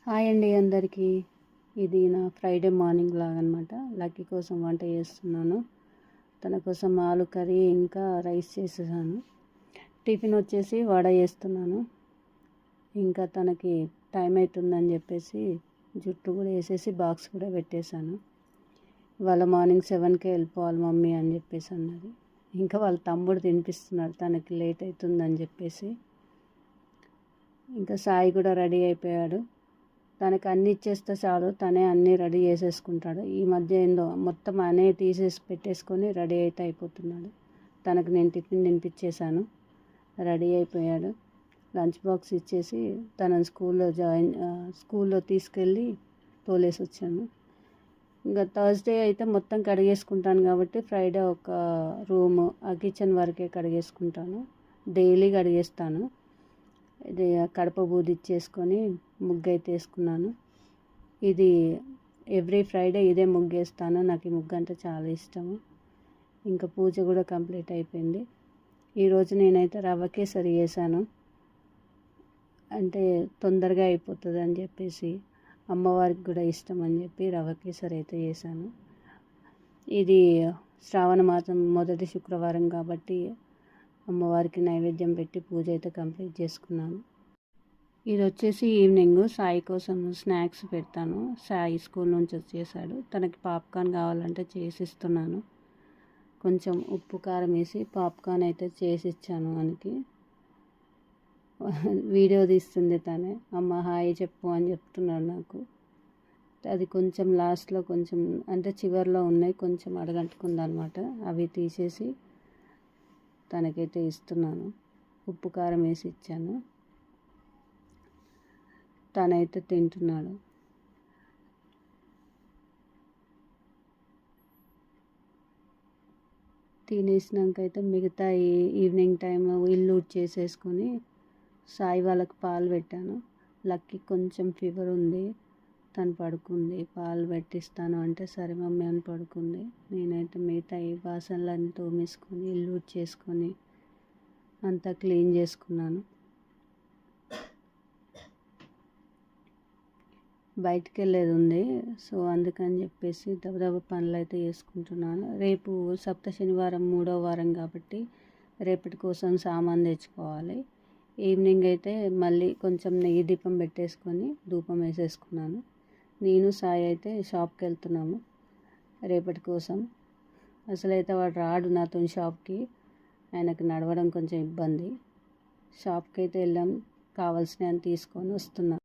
Hi అండి అందరికీ. ఇది నా ఫ్రైడే మార్నింగ్ లాగా అనమాట. లక్కీ కోసం వంట చేస్తున్నాను. తన కోసం ఆలు కర్రీ ఇంకా రైస్ చేసేసాను. టిఫిన్ వచ్చేసి వడ చేస్తున్నాను. ఇంకా తనకి టైం అవుతుందని చెప్పేసి జుట్టు కూడా వేసేసి బాక్స్ కూడా పెట్టేశాను. వాళ్ళ మార్నింగ్ 7కే వెళ్ళిపోవాలి మమ్మీ అని చెప్పేసి అన్నది. ఇంకా వాళ్ళ తమ్ముడు తినిపిస్తున్నాడు తనకి లేట్ అవుతుందని చెప్పేసి. ఇంకా సాయి కూడా రెడీ అయిపోయాడు. తనకు అన్నీ ఇచ్చేస్తే చాలు, తనే అన్నీ రెడీ చేసేసుకుంటాడు. ఈ మధ్య ఏందో మొత్తం అనే తీసేసి పెట్టేసుకొని రెడీ అయితే అయిపోతున్నాడు. తనకు నేను టిఫిన్ తినిపించేశాను, రెడీ అయిపోయాడు. లంచ్ బాక్స్ ఇచ్చేసి తనని స్కూల్లో తీసుకెళ్ళి తోలేసి వచ్చాను. ఇంకా థర్స్డే అయితే మొత్తం కడిగేసుకుంటాను కాబట్టి ఫ్రైడే ఒక రూము ఆ కిచెన్ వరకే కడిగేసుకుంటాను. డైలీ కడిగేస్తాను. ఇది కడప బూది ఇచ్చేసుకొని ముగ్గు అయితే వేసుకున్నాను. ఇది ఎవ్రీ ఫ్రైడే ఇదే ముగ్గు వేస్తాను. నాకు ఈ ముగ్గు అంటే చాలా ఇష్టము. ఇంకా పూజ కూడా కంప్లీట్ అయిపోయింది. ఈరోజు నేనైతే రవ్వ కేసరి చేశాను. అంటే తొందరగా అయిపోతుంది అని చెప్పేసి, అమ్మవారికి కూడా ఇష్టం అని చెప్పి రవ్వ కేసరి అయితే చేశాను. ఇది శ్రావణ మాసం మొదటి శుక్రవారం కాబట్టి అమ్మవారికి నైవేద్యం పెట్టి పూజ అయితే కంప్లీట్ చేసుకున్నాను. ఇది వచ్చేసి ఈవినింగ్ సాయి కోసం స్నాక్స్ పెడతాను. సాయి స్కూల్ నుంచి వచ్చేసాడు. తనకి పాప్కార్న్ కావాలంటే చేసిస్తున్నాను. కొంచెం ఉప్పు కారం వేసి పాప్కార్న్ అయితే చేసి ఇచ్చాను. మనకి వీడియో తీస్తుంది తనే. అమ్మ హాయ్ చెప్పు అని చెప్తున్నాడు నాకు. అది కొంచెం లాస్ట్లో కొంచెం అంటే చివరిలో ఉన్నాయి, కొంచెం అడగంటుకుందనమాట. అవి తీసేసి తనకైతే ఇస్తున్నాను. ఉప్పు కారం వేసి ఇచ్చాను. తనైతే తింటున్నాడు. తినేసినాక అయితే మిగతా ఈవినింగ్ టైంలో ఇల్లు చేసేసుకొని సాయి వాళ్ళకి పాలు పెట్టాను. లక్కీ కొంచెం ఫీవర్ ఉంది, తను పడుకుంది. పాలు పెట్టిస్తాను అంటే సరే మమ్మీ అని పడుకుంది. నేనైతే మిగతా ఈ బాసనలన్నీ తోమేసుకొని ఇల్లు చేసుకొని అంతా క్లీన్ చేసుకున్నాను. బయటికి వెళ్ళేది ఉంది, సో అందుకని చెప్పేసి దబదబ పనులు అయితే చేసుకుంటున్నాను. రేపు సప్త శనివారం 3వ వారం కాబట్టి రేపటి కోసం సామాన్ తెచ్చుకోవాలి. ఈవినింగ్ అయితే మళ్ళీ కొంచెం నెయ్యి దీపం పెట్టేసుకొని ధూపం వేసేసుకున్నాను. నేను సాయి అయితే షాప్కి వెళ్తున్నాము రేపటి కోసం. అసలైతే వాడు రాడు నాతో షాప్కి, ఆయనకు నడవడం కొంచెం ఇబ్బంది. షాప్కి అయితే వెళ్ళాం, కావాల్సినవి తీసుకొని వస్తున్నాం.